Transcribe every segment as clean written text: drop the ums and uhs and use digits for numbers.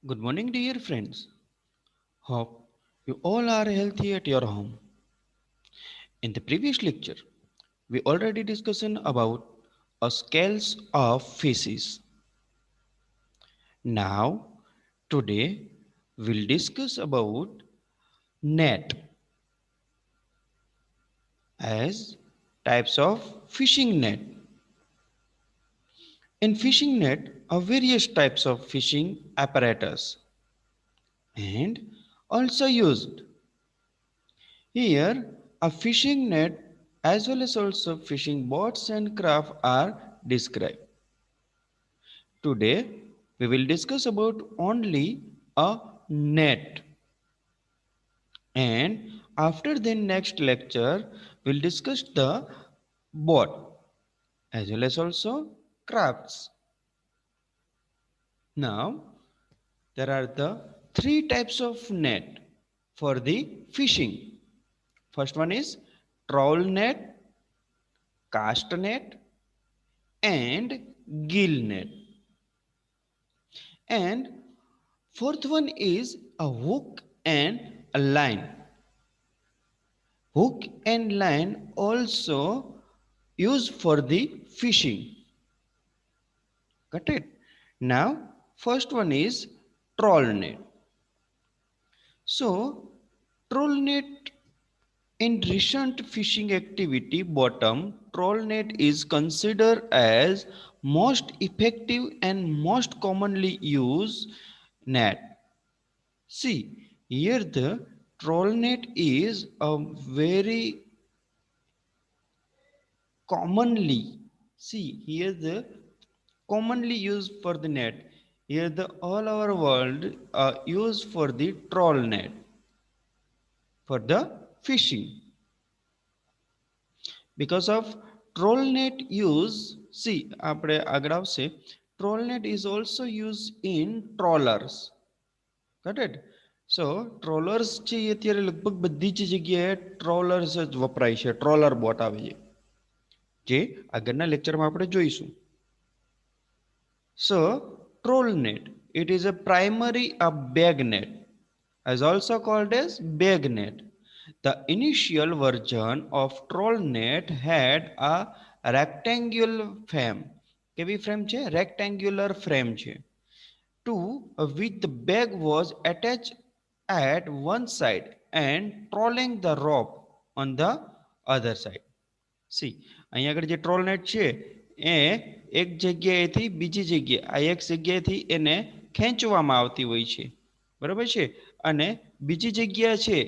Good morning, dear friends. Hope you all are healthy at your home. In the previous lecture, we already discussed about a scales of fishes. Now, today we'll discuss about net as types of fishing net. In fishing net are various types of fishing apparatus and also used. Here, a fishing net as well as also fishing boats and craft are described. Today, we will discuss about only a net, and after the next lecture, we'll discuss the boat as well as also crafts. Now, there are the three types of net for the fishing. First one is trawl net, cast net, and gill net. And fourth one is a hook and a line. Hook and line also used for the fishing. Got it? Now, first one is trawl net. So, trawl net in recent fishing activity bottom, trawl net is considered as most effective and most commonly used net. See, here the trawl net is a very commonly, see here the commonly used for the net. Here the all over world used for the trawl net for the fishing. Because of trawl net use, see આપણે આગળ આવશે, trawl net is also used in trawlers. Got it? So trawlers છે એ અત્યારે લગભગ બધી જ જગ્યાએ trawlers જ વપરાય છે, ટ્રોલર બોટ આવે છે જે આગળના લેક્ચરમાં આપણે જોઈશું. So troll net, it is a primary a bag net, as also called as bag net. The initial version of troll net had a rectangular frame. કેવી frame છે? Rectangular frame છે. To which the bag was attached at one side and trolling the rope on the other side. C અહીંયા આગળ જે troll net છે એ એક જગ્યાએથી બીજી જગ્યાએ આ એક જગ્યાએથી એને ખેંચવામાં આવતી હોય છે, બરાબર છે, અને બીજી જગ્યા છે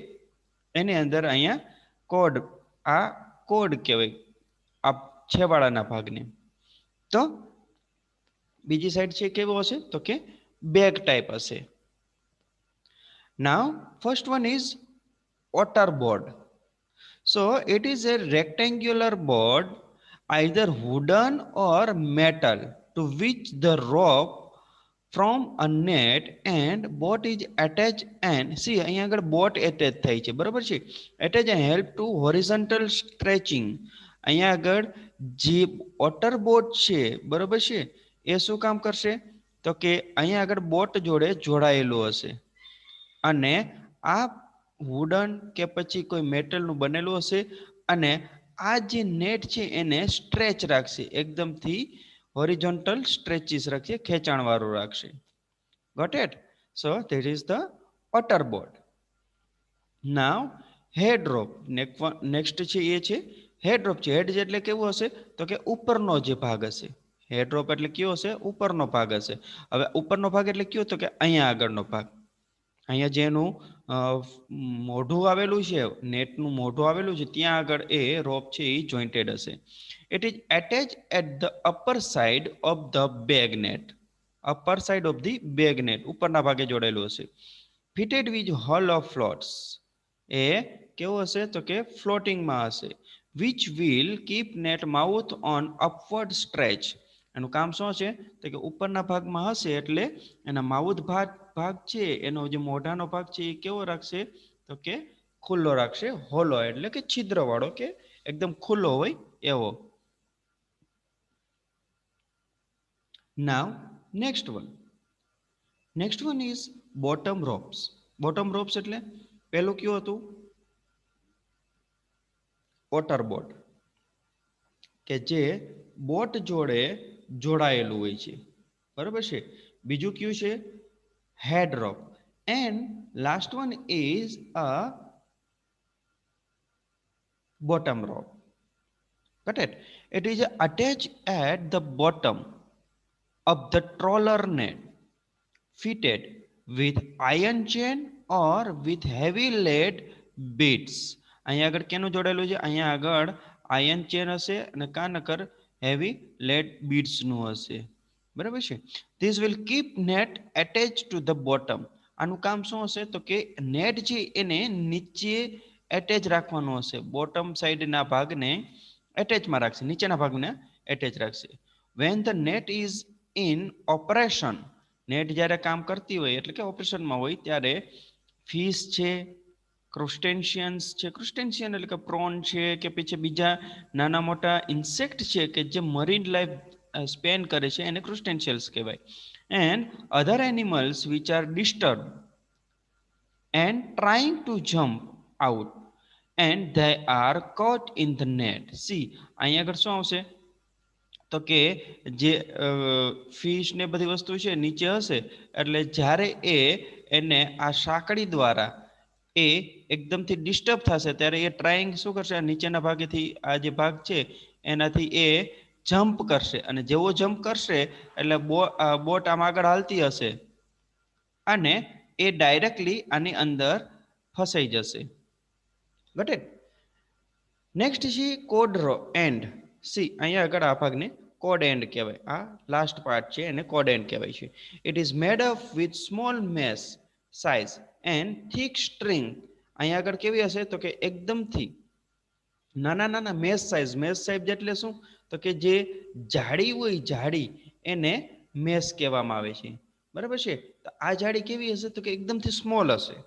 એની અંદર અહીંયા કોડ, આ કોડ કહેવાય આ છેવાડાના ભાગને. તો બીજી સાઈડ છે કેવો હશે તો કે બેગ ટાઈપ હશે. Now first one is otter board. So it is a rectangular board, either wooden or metal, to which the rope from a net and boat is attached. And see અહીંયા આગળ boat attach થાય છે, બરાબર છે, attach and help to horizontal stretching. અહીંયા આગળ જે ઓટર boat છે, બરાબર છે, એ શું કામ કરશે તો કે અહીંયા આગળ બોટ જોડે જોડાયેલું હશે અને આ વુડન કે પછી કોઈ મેટલનું બનેલું હશે અને આ જે નેટ છે એને સ્ટ્રેચ રાખશે, એકદમથી હોરિઝોન્ટલ સ્ટ્રેચીસ રાખશે, ખેંચાણવાળું રાખશે. Got it? So that is the otter board. Now head rope, next છે એ છે હેડ રોપ છે. હેડ એટલે કેવું હશે તો કે ઉપરનો જે ભાગ હશે. હેડ રોપ એટલે કયો હશે? ઉપરનો ભાગ હશે. હવે ઉપરનો ભાગ એટલે કયો તો કે અહીંયા આગળનો ભાગ. અહીંયા જેનું મોઢું આવેલું છે, નેટનું મોઢું આવેલું છે, ત્યાં આગળ એ રોપ છે એ જોઈન્ટેડ હશે. It is attach at the upper side of the bag net. Upper side of the bag net, ઉપરના ભાગે જોડેલું હશે. Fitted with whole of floats, એ કેવું હશે તો કે ફ્લોટિંગમાં હશે. Which will keep net mouth on upward stretch. એનું કામ શું છે તો કે ઉપરના ભાગમાં હશે એટલે એના માઉથ ભાગ છે, એનો જે મોઢાનો ભાગ છે એ કેવો રાખશે તો કે ખુલ્લો રાખશે. હોલો એટલે કે છિદ્રવાળો, કે એકદમ ખુલ્લો હોય એવો. નાવ next one, next one is bottom ropes. Bottom ropes એટલે પહેલું કયું હતું? ઓટર બોટ, કે જે બોટ જોડે જોડાયેલું હોય છે, બરાબર છે. બીજું કયું છે? Head rope. And last one is a bottom rope. Got it? It is attached at the bottom of the troller net, fitted with iron chain or with heavy lead beads. અહીંયા આગળ કેનું જોડેલું છે? અહીંયા આગળ આયર્ન ચેન હશે અને કા નકર heavy lead બીડ્સનું હશે, બરાબર છે. This will keep net attach to the bottom. આનું કામ શું હશે? તો કે નેટ છે એને નીચે એટેચ રાખવાનું હશે. બોટમ સાઈડના ભાગને એટેચમાં રાખશે, નીચેના ભાગને એટેચ રાખશે. When the net is in operation, net જ્યારે કામ કરતી હોય એટલે કે ઓપરેશનમાં હોય ત્યારે ફિશ છે, ક્રુસ્ટેન્શિયન્સ છે, ક્રુસ્ટેન્શિયન એટલે કે પ્રોન છે કે પછી બીજા નાના મોટા ઇન્સેક્ટ છે કે જે મરીન લાઈફ સ્પેન કરે છે એને ક્રુસ્ટેન્શિયલ્સ કહેવાય. And other animals which are disturb and trying to jump out and they are caught in the net. See, અહીંયા આગળ શું આવશે? તો કે જે ફિશ ને બધી વસ્તુ છે નીચે હશે એટલે જ્યારે એને આ સાંકળી દ્વારા એ એકદમથી ડિસ્ટર્બ થશે ત્યારે એ ટ્રાઈંગ શું કરશે? નીચેના ભાગેથી આ જે ભાગ છે એનાથી એ જમ્પ કરશે, અને જેવો જમ્પ કરશે એટલે બોટ આમ આગળ હાલતી હશે અને એ ડાયરેક્ટલી આની અંદર ફસાઈ જશે. Got it? નેક્સ્ટ છે કોડ એન્ડ. સી, અહીંયા આગળ આ ભાગને કોડ એન્ડ કહેવાય. આ લાસ્ટ પાર્ટ છે એને કોડ એન્ડ કહેવાય છે. It is made up with small mesh size and thick string. અહીંયા આગળ કેવી હશે? તો કે એકદમથી નાના નાના મેશ સાઇઝ. મેશ સાઇઝ એટલે શું? તો કે જે જાડી હોય, જાડી, એને મેશ કહેવામાં આવે છે, બરાબર છે. તો આ જાડી કેવી હશે? તો કે એકદમથી સ્મોલ હશે.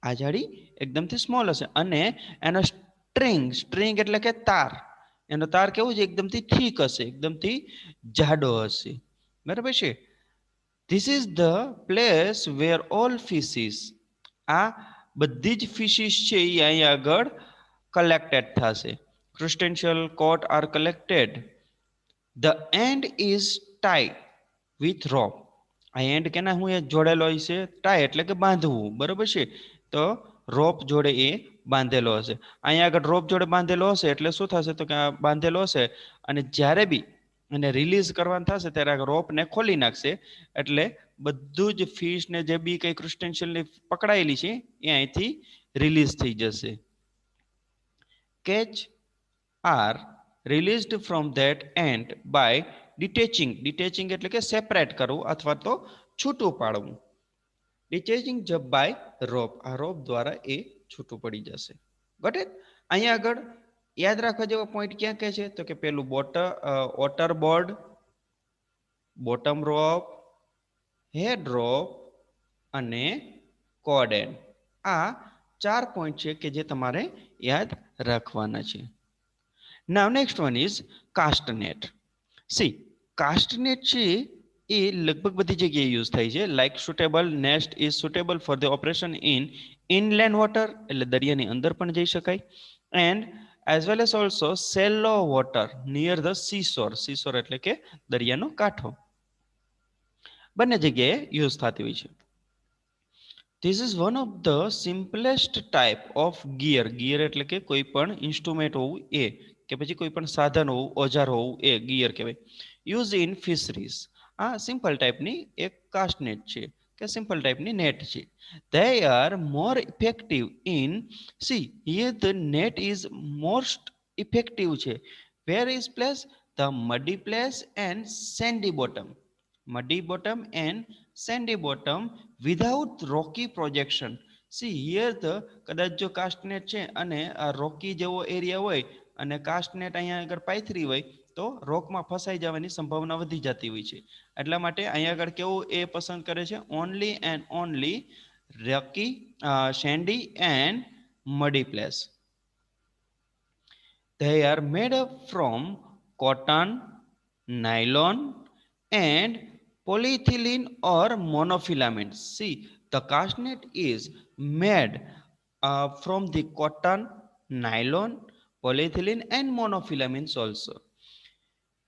આ જાડી એકદમથી સ્મોલ હશે અને એનો સ્ટ્રિંગ, સ્ટ્રિંગ એટલે કે તાર, એનો તાર કેવું છે? એકદમથી થીક હશે, એકદમથી જાડો હશે, બરાબર છે. This is the place where all ફિશિસ, આ બધી જ ફિશિસ છે એ અહીંયા આગળ કલેક્ટેડ થશે. Crustacean caught are collected. The end is tied with rope. આ એન્ડ કેના હું એ જોડેલો હોય છે? ટાઈ એટલે કે બાંધવું, બરાબર છે. તો રોપ જોડે એ બાંધેલો હશે. અહીંયા આગળ રોપ જોડે બાંધેલો હશે એટલે શું થશે? તો કે આ બાંધેલો હશે અને જ્યારે બી એને રિલીઝ કરવાનું થશે ત્યારે આ રોપને ખોલી નાખશે એટલે બધું જ ફિશ ને જે બી કઈ ક્રુસ્ટેન્શિયલની પકડાયેલી છે એ અહીંથી રિલીઝ થઈ જશે. Catch are released from that end by detaching. detaching એટલે કે સેપરેટ કરવું અથવા તો છૂટું પાડવું. detaching જબ by rope, આ રોપ દ્વારા એ છૂટું પડી જશે. Got it? અહીંયા આગળ યાદ રાખવા જેવો પોઈન્ટ ક્યાં કહે છે? તો કે પેલું ઓટર બોર્ડ, બોટમ રોપ, હેડ રોપ અને કોડ એન્ડ. આ 4 પોઈન્ટ છે કે જે તમારે યાદ રાખવાના છે. Now next one is cast net. See, cast net છે એ લગભગ બધી જગ્યાએ યુઝ થાય છે. Like suitable nest is suitable for the operation in inland water, એટલે દરિયાની અંદર પણ જઈ શકાય. And as well as also Cello water near the seashore. Seashore એટલે કે દરિયાનો કાંઠો. બંને જગ્યાએ યુઝ થતી હોય છે. This is one of the simplest type of gear. gear એટલે કે કોઈ પણ ઇન્સ્ટ્રુમેન્ટ હોવું એ કે પછી કોઈ પણ સાધન હોવું, ઓજાર હોવું એ ગિયર કહેવાય. Use in fisheries. આ સિમ્પલ ટાઈપની એક કાસ્ટ નેટ છે કે સિમ્પલ ટાઈપની નેટ છે. They are more effective in, see here the net is most effective છે. Where is place? The muddy place and sandy bottom. Muddy bottom and sandy bottom without rocky projection. See here the કદાચ જો કાસ્ટનેટ છે અને આ રોકી જેવો area હોય અને કાસ્ટનેટ અહીંયા આગળ પાથરી હોય તો રોકમાં ફસાઈ જવાની સંભાવના વધી જતી હોય છે. એટલા માટે અહીંયા આગળ કેવું એ પસંદ કરે છે? Only and only rocky, sandy and muddy place. They are made up from cotton, nylon and polyethylene or monofilament. See, the cast net is made from the cotton, nylon, polyethylene and monofilaments also.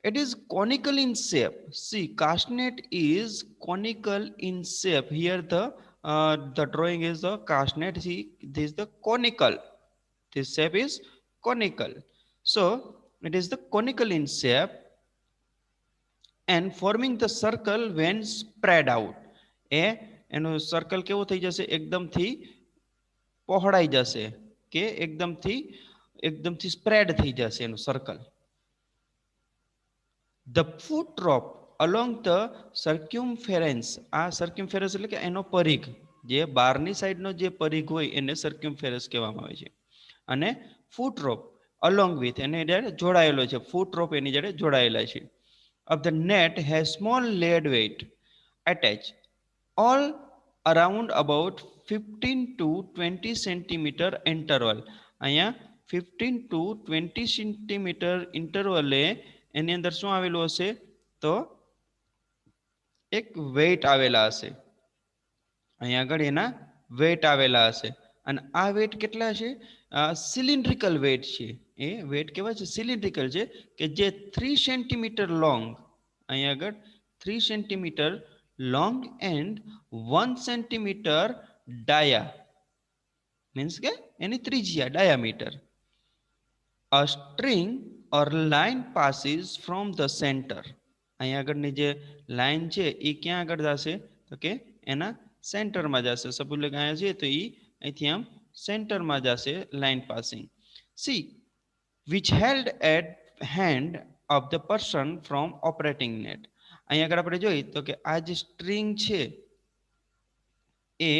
It is conical in shape. See, cast net is conical in shape. Here the drawing is the cast net. See, this is the conical. This shape is conical. So it is the conical in shape and forming the circle when spread out. એનું circle કેવું થઈ જશે એકદમથી પહોળાઈ જશે કે એકદમથી spread થઈ જશે એનું circle. The foot drop along the circumference, આ circumference એટલે કે એનો પરિઘ, જે બહારની સાઈડનો જે પરિઘ હોય એને circumference કહેવામાં આવે છે. અને foot drop along with એને જોડાયેલો છે, foot drop એની જોડે જોડાયેલા છે. Of the net has small lead weight attached all around about 15 to 20 centimeter interval. અહીંયા 15 to 20 centimeter interval એની અંદર શું આવેલું હશે તો એક વેઇટ આવેલા હશે. અહીંયા આગળ એના વેઇટ આવેલા હશે અને આ વેઇટ કેટલા છે? સિલિન્ડ્રિકલ વેઇટ છે. એ વેઇટ કેવા છે? સિલિન્ડ્રિકલ છે કે જે 3 સેન્ટીમીટર લોંગ, અહીંયા આગળ 3 centimetre long and 1 centimeter dia, means કે એની ત્રિજ્યા diameter. A string or line passes from the center. અહીંયા આગળની જે લાઈન છે એ ક્યાં આગળ જશે તો કે એના સેન્ટરમાં જશે. સપોઝ કે અહીંયા છે તો એ અહીંથી આમ સેન્ટરમાં જશે line passing. C which held at hand of the person from operating net. અહીંયા આગળ આપણે જોઈએ તો કે આ જે સ્ટ્રિંગ છે એ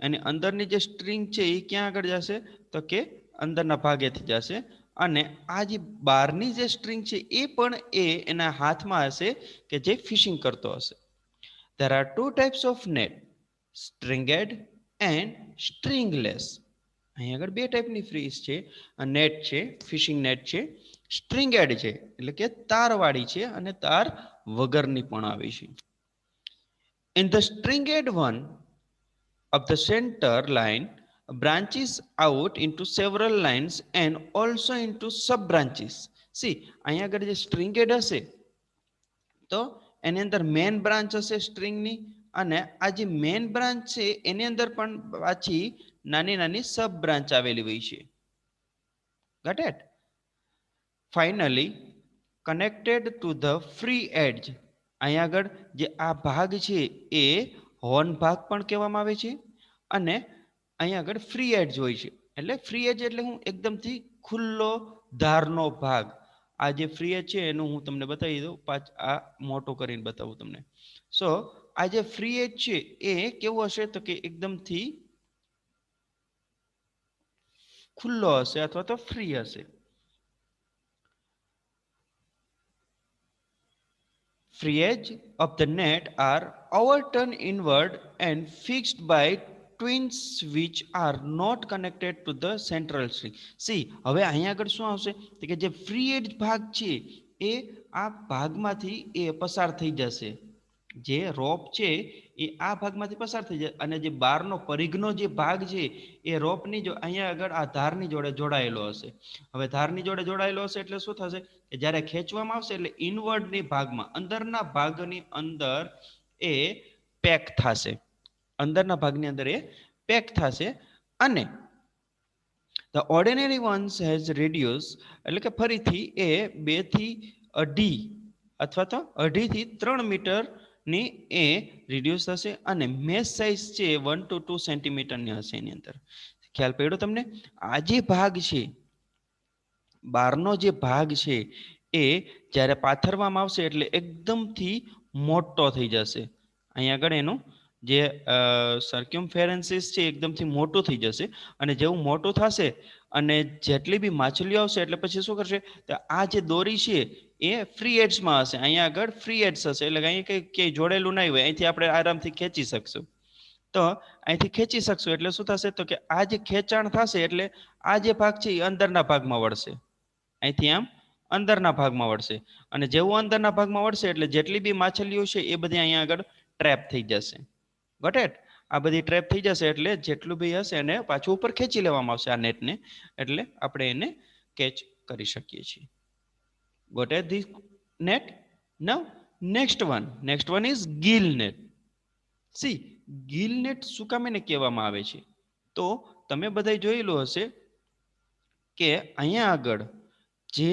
અને અંદરની જે સ્ટ્રિંગ છે એ ક્યાં આગળ જશે તો કે અંદરના ભાગેથી જશે અને આ જે બહારની જે સ્ટ્રિંગ છે એ પણ એના હાથમાં હશે કે જે ફિશિંગ કરતો હશે. There are two types of net, stringed and stringless. અહીં આગળ બે ટાઈપની ફિશ છે, નેટ છે, ફિશિંગ નેટ છે. સ્ટ્રિંગેડ છે એટલે કે તારવાળી છે અને તાર વગરની પણ આવે છે. In the stringed one of the center line branches out into several lines and also into sub branches. See, અહીંયા આગળ જે stringed હશે તો એની અંદર મેન બ્રાન્ચ હશે સ્ટ્રિંગની અને આ જે મેન બ્રાન્ચ છે એની અંદર પણ પાછી નાની નાની સબ બ્રાન્ચ આવેલી હોય છે. Got it? Finally, connected to the free edge. અહીંયા આગળ જે આ ભાગ છે એ હોર્ન ભાગ પણ કહેવામાં આવે છે અને અહીંયા આગળ ફ્રી એડ્જ હોય છે. એટલે ફ્રી એડ્જ એટલે હું એકદમથી ખુલ્લો ધારનો ભાગ. આ જે ફ્રી એજ છે એનું હું તમને બતાવી દઉં, આ મોટો કરીને બતાવું તમને. સો આ જે ફ્રી એજ છે એ કેવો હશે તો કે એકદમથી ખુલ્લો હશે અથવા તો ફ્રી હશે. Free edge of the net are overturned inward and fixed by twins which are not connected to the central string. See, હવે અહીંયા આગળ શું આવશે તો કે જે ફ્રી એજ ભાગ છે એ આ ભાગમાંથી એ પસાર થઈ જશે. જે રોપ છે એ આ ભાગમાંથી પસાર થઈ જાય અને જે બહારનો પરિઘનો જે ભાગ છે એ રોપની જો અહીંયા આગળ આ ધારની જોડે જોડાયેલો હશે. હવે ધારની જોડે જોડાયેલો હશે એટલે શું થશે કે જ્યારે ખેંચવામાં આવશે એટલે ઇનવર્ડની ભાગમાં અંદરના ભાગની અંદર એ પેક થશે, અંદરના ભાગની અંદર એ પેક થશે અને the ordinary ones has reduced એટલે કે ફરીથી એ 2 થી 2.5 અથવા તો 2.5 થી 3 મીટર ની એ રિડ્યુસ થશે અને મેશ સાઇઝ છે 1 to 2 સેન્ટીમીટર ની હશે એની અંદર. ખ્યાલ પડ્યો તમને? આ જે ભાગ છે બહારનો જે ભાગ છે એ જ્યારે પાથરવામાં આવશે એટલે એકદમથી મોટો થઈ જશે. અહીંયા આગળ એનું જે સર્ક્યુમ્ફેરન્સીસ છે એકદમથી મોટું થઈ જશે અને જેવું મોટું થશે અને જેટલી બી માછલીઓ આવશે એટલે પછી શું કરશે તો આ જે દોરી છે એ ફ્રી એડ્સમાં હશે. અહીંયા આગળ ફ્રી એડ્સ હશે એટલે અહીં કંઈ જોડેલું નહીં હોય, અહીંથી આપણે આરામથી ખેંચી શકશું. તો અહીંથી ખેંચી શકશું એટલે શું થશે તો કે આ જે ખેંચાણ થશે એટલે આ જે ભાગ છે એ અંદરના ભાગમાં વળશે, અહીંથી આમ અંદરના ભાગમાં વળશે અને જેવું અંદરના ભાગમાં વળશે એટલે જેટલી બી માછલીઓ છે એ બધી અહીંયા આગળ ટ્રેપ થઈ જશે. Got it? આ બધી ટ્રેપ થઈ જશે એટલે જેટલું બી હશે એને પાછું ઉપર ખેંચી લેવામાં આવશે આ નેટને, એટલે આપણે એને કેચ કરી શકીએ છીએ. Got it this net? Now next one is gill net. See gill net શું કામ એને કહેવામાં આવે છે? તો તમે બધાય જોયેલું હશે કે અહીંયા આગળ જે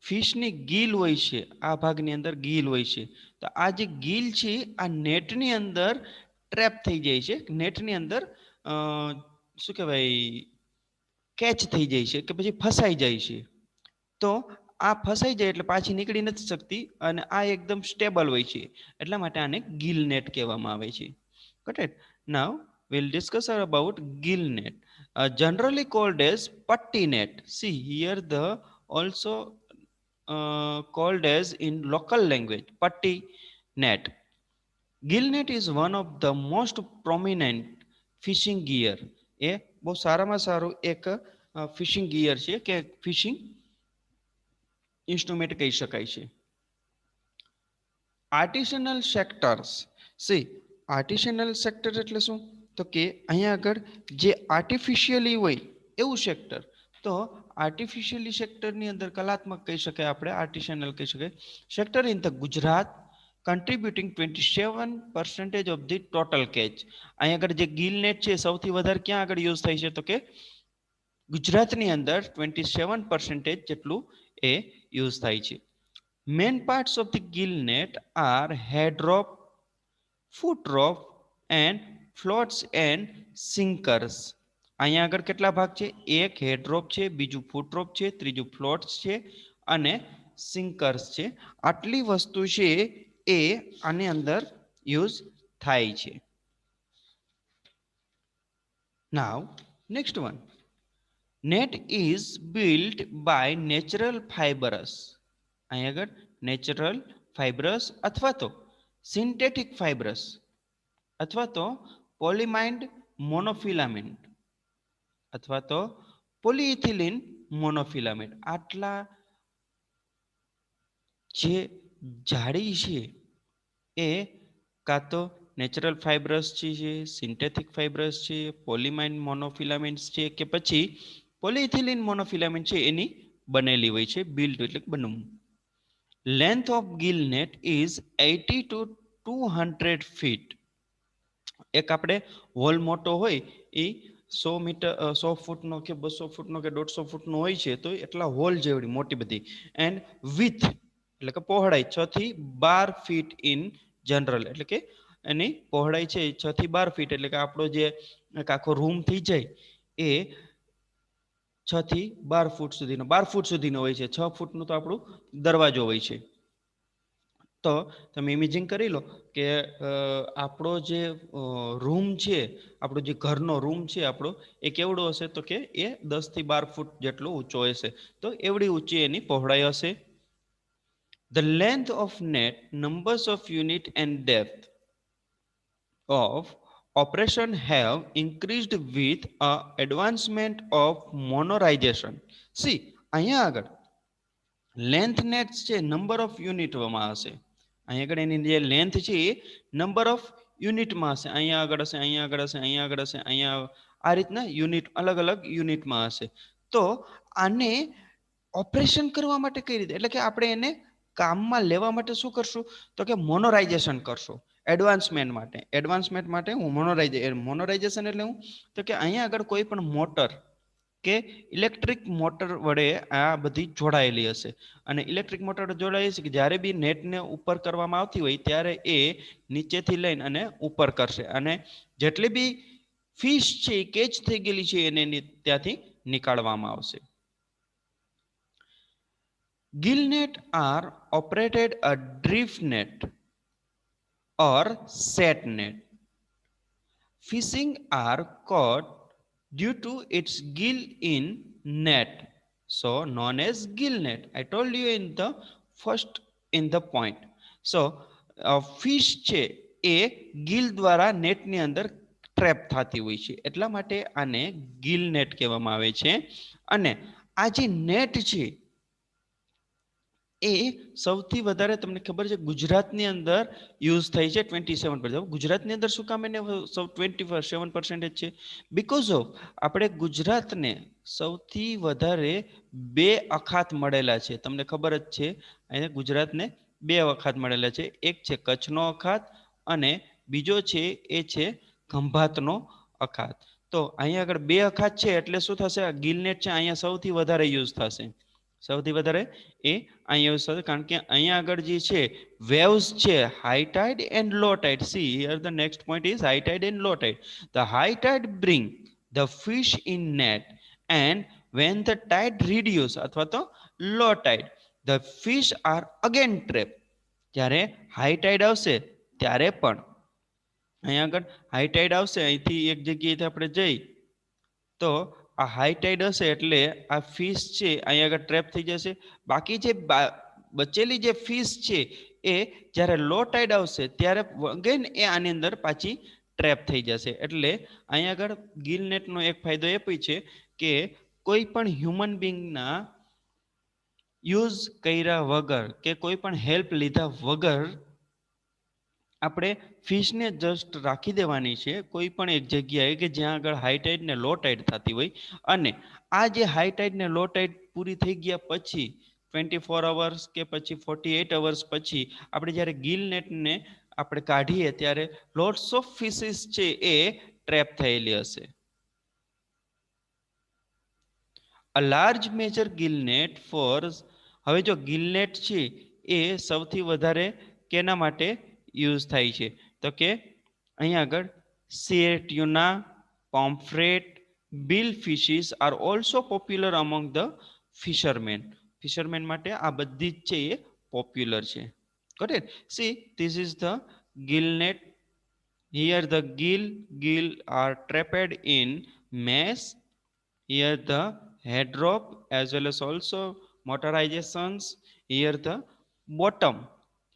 ફિશની ગીલ હોય છે, આ ભાગની અંદર ગીલ હોય છે, તો આ જે ગીલ છે આ નેટની અંદર ટ્રેપ થઈ જાય છે, નેટની અંદર શું કહેવાય, કેચ થઈ જાય છે કે પછી ફસાઈ જાય છે. તો આ ફસાઈ જાય એટલે પાછી નીકળી નથી શકતી અને આ એકદમ સ્ટેબલ હોય છે, એટલા માટે આને ગિલ નેટ કહેવામાં આવે છે. Got it? Now we'll discuss about gill net, generally called as putty net. See here the also called as in local language putty net. Gill net is one of the most prominent fishing gear. એ બહુ સારામાં સારું એક fishing gear છે કે fishing instrument કહી શકાય છે. આર્ટિસનલ sectors. C આર્ટિસનલ sector એટલે શું? તો કે અહીંયા આગળ જે આર્ટિફિશિયલી હોય એવું સેક્ટર. તો આર્ટિફિશિયલી સેક્ટરની અંદર કલાત્મક કહી શકાય, આપણે આર્ટિસનલ કહી શકાય. Sector in the Gujarat કન્ટ્રીબ્યુટિંગ 27% of the total catch. અહીંયા આગળ જે ગિલ નેટ છે સૌથી વધારે ક્યાં આગળ યુઝ થાય છે? તો કે ગુજરાતની અંદર 27% જેટલું એ યુઝ થાય છે. Main parts of the gill net are head rope, foot rope and floats and sinkers. અહીંયા આગળ કેટલા ભાગ છે? એક હેડ રોપ છે, બીજું ફૂટ રોપ છે, ત્રીજું ફ્લોટ્સ છે અને સિંકર્સ છે. આટલી વસ્તુ છે એ આની અંદર યુઝ થાય છે. Now next one. Net is built by natural fibres. અહીં આગળ નેચરલ ફાઇબરસ અથવા તો સિન્થેટિક ફાઇબરસ અથવા તો પોલિમાઇન્ડ મોનોફિલામેન્ટ અથવા તો પોલિઇથિલિન મોનોફિલામેન્ટ. આટલા જે જાળી છે એ કાં તો નેચરલ ફાઇબરસ છે, સિન્થેટિક ફાઇબરસ છે, પોલિમાઇન્ડ મોનોફિલામેન્ટ્સ છે કે પછી પોલિઇથિલિન મોનોફિલામેન્ટ છે એની બનેલી હોય છે. બિલ્ટ એટલે બનવું. Length of gill net is 80 to 200 feet. એક આપણે હોલ મોટો હોય એ 100 મીટર 100 ફૂટનો કે 200 ફૂટનો કે 150 ફૂટનો હોય છે, તો એટલા હોલ જેવડી મોટી બધી. એન્ડ વિથ એટલે કે પહોળાઈ 6 થી 12 ફીટ ઇન જનરલ. એટલે કે એની પહોળાઈ છે 6 થી 12 ફીટ. એટલે કે આપણો જે આખો રૂમ થઈ જાય એ 6 થી 12 ફૂટ સુધીનો 12 ફૂટ સુધીનો હોય છે. 6 ફૂટનો તો આપણું દરવાજો હોય છે. તો તમે ઇમેજિંગ કરી લો કે આપણો જે રૂમ છે, આપણો જે ઘરનો રૂમ છે આપણો, એ કેવડો હશે? તો કે એ 10 થી 12 ફૂટ જેટલો ઊંચો હશે. તો એવડી ઊંચી એની પહોળાઈ હશે. The length of net, numbers of unit and depth of operation have increased with a advancement of monorization. See અહીંયા આગળ લેન્થ નેટ છે નંબર ઓફ યુનિટમાં હશે. અહીંયા આગળ એની જે લેન્થ છે એ નંબર ઓફ યુનિટમાં હશે. અહીંયા આગળ હશે, અહીંયા આગળ હશે, અહીંયા આગળ હશે, અહીંયા આ રીતના યુનિટ અલગ અલગ યુનિટમાં હશે. તો આને ઓપરેશન કરવા માટે કઈ રીતે, એટલે કે આપણે એને કામમાં લેવા માટે શું કરશું? તો કે મોનોરાઇઝેશન કરશું. એડવાન્સમેન્ટ માટે હું મોનોરાઇઝેશન એટલે હું? તો કે અહીંયા આગળ કોઈ પણ મોટર કે ઇલેક્ટ્રિક મોટર વડે આ બધી જોડાયેલી હશે. અને ઇલેક્ટ્રિક મોટર જોડાયેલી છે કે જ્યારે બી નેટને ઉપર કરવામાં આવતી હોય ત્યારે એ નીચેથી લઈને અને ઉપર કરશે અને જેટલી બી ફિશ છે એ કેચ થઈ ગયેલી છે એને ત્યાંથી નીકાળવામાં આવશે. Gill net are operated a drift net or set net. Fishing are caught due to its gill in net, so known as gill net. I told you in the point. So fish છે એ ગિલ દ્વારા નેટની અંદર trap થતી હોય છે, એટલા માટે આને Gill net કહેવામાં આવે છે. અને આ જે નેટ છે એ સૌથી વધારે તમને ખબર છે ગુજરાતની અંદર યુઝ થઈ છે 27%. ગુજરાતની અંદર શું કામ એને 27% છે? બીકોઝ ઓફ આપણે ગુજરાતને સૌથી વધારે 2 અખાત મળેલા છે. તમને ખબર જ છે અહીંયા ગુજરાતને 2 અખાત મળેલા છે. એક છે કચ્છનો અખાત અને બીજો છે એ છે ખંભાતનો અખાત. તો અહીંયા આગળ 2 અખાત છે એટલે શું થશે? આ ગિલનેટ છે અહીંયા સૌથી વધારે યુઝ થશે. સૌથી વધારે એ અહીંયા યુઝ થશે કારણ કે અહીંયા આગળ જે છે વેવ્સ છે high tide and low tide. See here the next point is high tide and low tide. The high tide bring the fish in net and when the tide reduce અથવા તો low tide the fish are again trapped. જ્યારે high tide આવશે ત્યારે પણ અહીંયા આગળ high tide આવશે, અહીંથી એક જગ્યાએથી આપણે જઈ તો આ હાઈ ટાઇડ હશે એટલે આ ફિશ છે અહીંયા આગળ ટ્રેપ થઈ જશે. બાકી જે બચેલી જે ફિશ છે એ જ્યારે લો ટાઇડ આવશે ત્યારે અગેન એ આની અંદર પાછી ટ્રેપ થઈ જશે. એટલે અહીંયા આગળ ગિલ નેટનો એક ફાયદો એ પણ છે કે કોઈ પણ હ્યુમન બિંગના યુઝ કર્યા વગર કે કોઈ પણ હેલ્પ લીધા વગર આપણે ફિશને જસ્ટ રાખી દેવાની છે કોઈ પણ એક જગ્યાએ કે જ્યાં આગળ હાઈ ટાઇડ ને લો ટાઇડ થતી હોય. અને આ જે હાઈ ટાઇડ ને લો ટાઇડ પૂરી થઈ ગયા પછી 24 અવર્સ કે પછી 48 અવર્સ પછી આપણે જ્યારે ગિલ નેટને આપણે કાઢીએ ત્યારે લોટ્સ ઓફ ફિશિસ છે એ ટ્રેપ થયેલી હશે. અ લાર્જ મેજર ગિલનેટ ફોર હવે જો ગિલનેટ છે એ સૌથી વધારે કેના માટે યુઝ થાય છે તો કે અહીંયા આગળ seer tuna, pomfret, bill fishes are also popular among the fisherman. Fisherman માટે આ બધી જ છે એ પોપ્યુલર છે. Correct. See this is the gillnet. Here the gill are trapped in mesh. Here the head rope as well as also motorizations. Here the bottom.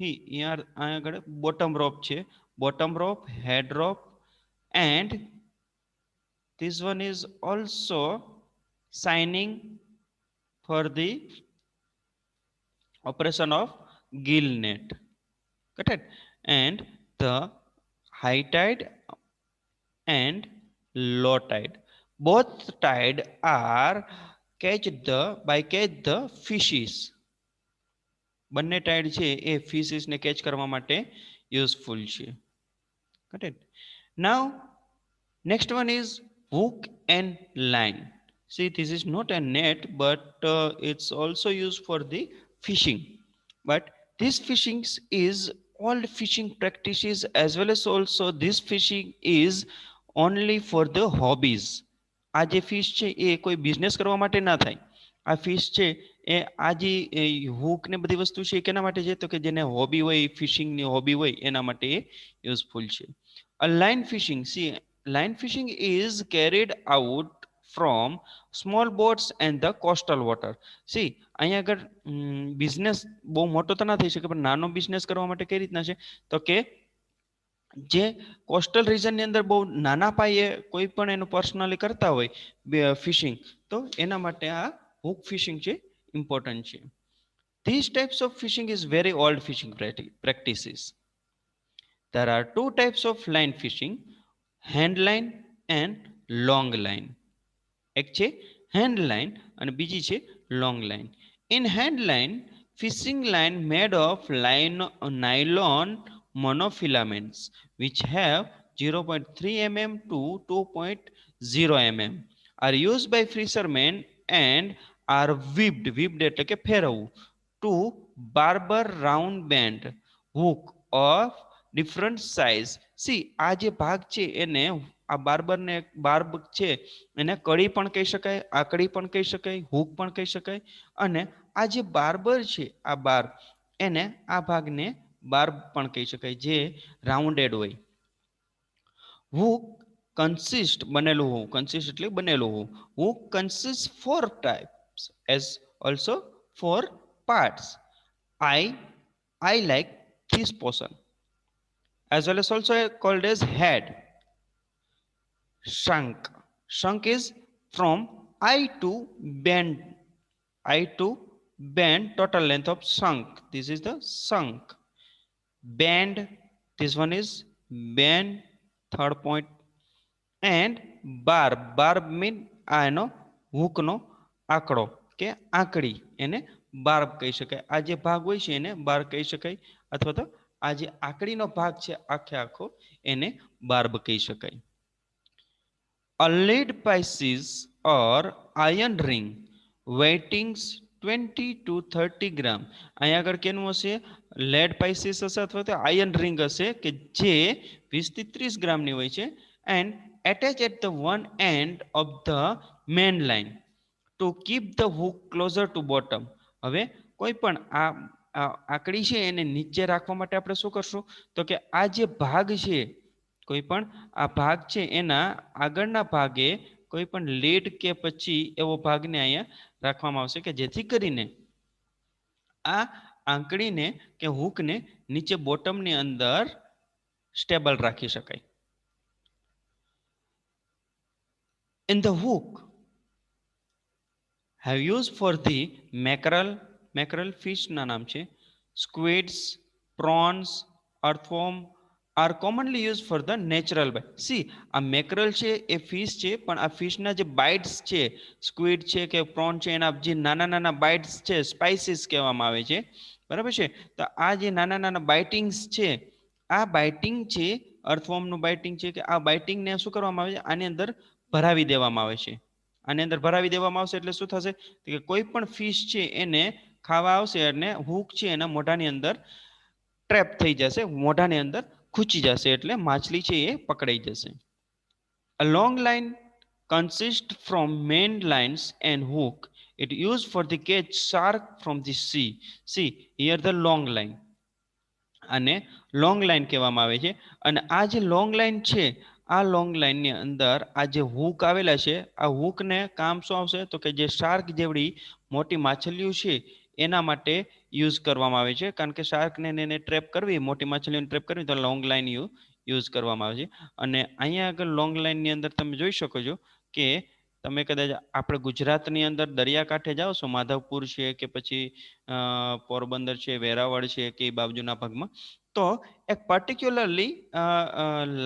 Here આગળ bottom rope છે. Bottom rope, head rope, and this one is also signing for the operation of gill net. Correct. And the high tide and low tide. Both tide are catch the fishes. બંને tide છે એ ફિશિસને catch કરવા માટે useful છે. Correct. Now next one is hook and line. See, this is not a net but it's also used for the fishing. But this fishing is old fishing practices as well as also this fishing is only for the hobbies. આ જે fish છે એ કોઈ business કરવા માટે ના થાય. આ fish છે એ આ જે હુક ને બધી વસ્તુ છે એ કેના માટે છે તો કે જેને હોબી હોય, ફિશિંગની હોબી હોય એના માટે એ યુઝફુલ છે. A line fishing. See line fishing is carried out from small boats and the coastal water. See અહીંયા આગળ બિઝનેસ બહુ મોટો તો ના થઈ શકે પણ નાનો બિઝનેસ કરવા માટે કઈ રીતના છે તો કે જે કોસ્ટલ રીજનની અંદર બહુ નાના પાયે કોઈ પણ એનું પર્સનલી કરતા હોય ફિશિંગ તો એના માટે આ હુક ફિશિંગ છે ઇમ્પોર્ટન્ટ છે. These types of fishing is very old fishing practices. There are two types of line fishing, hand line and long line. એક છે hand line અને બીજી છે long line. In hand line, fishing line made of nylon monofilaments which have 0.3 mm to 2.0 mm are used by fishermen and are whipped એટલે કે ફેરવવું to barber round bend hook of different size. C આ જે ભાગ છે એને આ બાર્બરને બાર્બ છે એને કડી પણ કહી શકાય, આકડી પણ કહી શકાય, હુક પણ કહી શકાય. અને આ જે બાર્બર છે આ બાર્બ એને આ ભાગને બાર્બ પણ કહી શકાય જે રાઉન્ડેડ હોય. હુક કન્સિસ્ટ બનેલું હોવું, કન્સિસ્ટ એટલે બનેલું હોવું. Hook consist 4 types as also 4 parts. I like this portion as well as also called as head. Shank is from eye to bend bend, total length of shank. This is the shank. Bend, this one is bend, third point. And barb mean આ એનો હૂકનો આંકડો કે આંકડી, એને બાર્બ કહી શકાય. આ જે ભાગ હોય છે એને બાર કહી શકાય, અથવા તો આ જે આંકડીનો ભાગ છે આખે આખો એને બાર્બ કહી શકાય. A lead pieces or iron ring weightings 20 to 30 ગ્રામ. અહીંયા આગળ કેનું હશે? લેડ પાઇસીસ હશે અથવા તો આયર્ન રિંગ હશે કે જે 20 થી 30 ગ્રામની હોય છે. And attach at the one end of the main line to keep the hook closer to bottom. હવે કોઈ પણ આ આંકડી છે એને નીચે રાખવા માટે આપણે શું કરશું? તો કે આ જે ભાગ છે, કોઈ પણ આ ભાગ છે એના આગળના ભાગે કોઈ પણ લીડ કે પછી એવો ભાગને અહીંયા રાખવામાં આવશે કે જેથી કરીને આ આંકડીને કે હૂકને નીચે બોટમની અંદર સ્ટેબલ રાખી શકાય. In the hook have used for the mackerel fish ના નામ છે, squids, prawns, earthworm are commonly used for the natural bite. See, આ મેકરલ છે એ ફિશ છે, પણ આ ફિશના જે બાઇટ્સ છે, સ્ક્વિડ છે કે પ્રોન છે, એના જે નાના નાના બાઇટ્સ છે સ્પાઇસીસ કહેવામાં આવે છે, બરાબર છે. તો આ જે નાના નાના બાઇટિંગ્સ છે, આ બાઇટિંગ છે, અર્થવોર્મનું બાઇટિંગ છે કે આ બાઇટિંગને શું કરવામાં આવે છે? આની અંદર ભરાવી દેવામાં આવે છે. આની અંદર ભરાવી દેવામાં આવશે એટલે શું થશે કે કોઈ પણ ફિશ છે એને ખાવા આવશે અને હૂક છે એના મોઢાની અંદર ટ્રેપ થઈ જશે, મોઢાની અંદર ખૂંચી જશે, એટલે માછલી છે એ પકડાઈ જશે. A long line consists from main lines and hook. It used for the catch shark from the sea. See here the long line. આને લોંગ લાઈન કહેવામાં આવે છે. અને આ જે લોંગ લાઈન છે, આ લોંગ લાઈનની અંદર આ જે હૂક આવેલા છે, આ હૂકને કામ શું આવશે? તો કે જે શાર્ક જેવડી મોટી માછલીઓ છે એના માટે યુઝ કરવામાં આવે છે. કારણ કે શાર્કને એને ટ્રેપ કરવી, મોટી માછલીઓને ટ્રેપ કરવી, તો લોંગ લાઈન યુઝ કરવામાં આવે છે. અને અહીંયા આગળ લોંગ લાઈનની અંદર તમે જોઈ શકો છો કે તમે કદાચ આપણે ગુજરાતની અંદર દરિયાકાંઠે જાઓ છો, માધવપુર છે કે પછી પોરબંદર છે, વેરાવળ છે કે એ બાજુના ભાગમાં, તો એક પર્ટિક્યુલરલી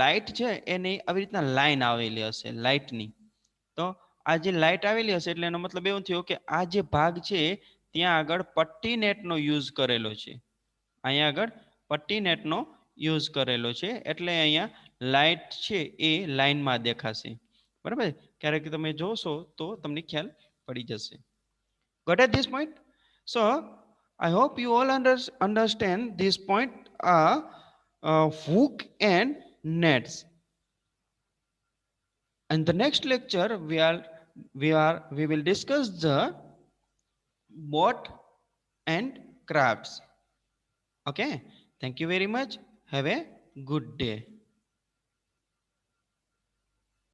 લાઇટ છે એની આવી રીતના લાઈન આવેલી હશે લાઇટની. તો આ જે લાઇટ આવેલી હશે એટલે એનો મતલબ એવું થયો કે આ જે ભાગ છે ત્યાં આગળ પટ્ટી નેટનો યુઝ કરેલો છે. અહીંયા આગળ પટ્ટી નેટનો યુઝ કરેલો છે, એટલે અહીંયા લાઇટ છે એ લાઈનમાં દેખાશે, બરાબર. ક્યારેક તમે જોશો તો તમને ખ્યાલ પડી જશે. Got at this point? So I hope you all understand this point, hook and nets. In the next lecture we will discuss the boat and crafts. Okay, thank you very much. Have a good day.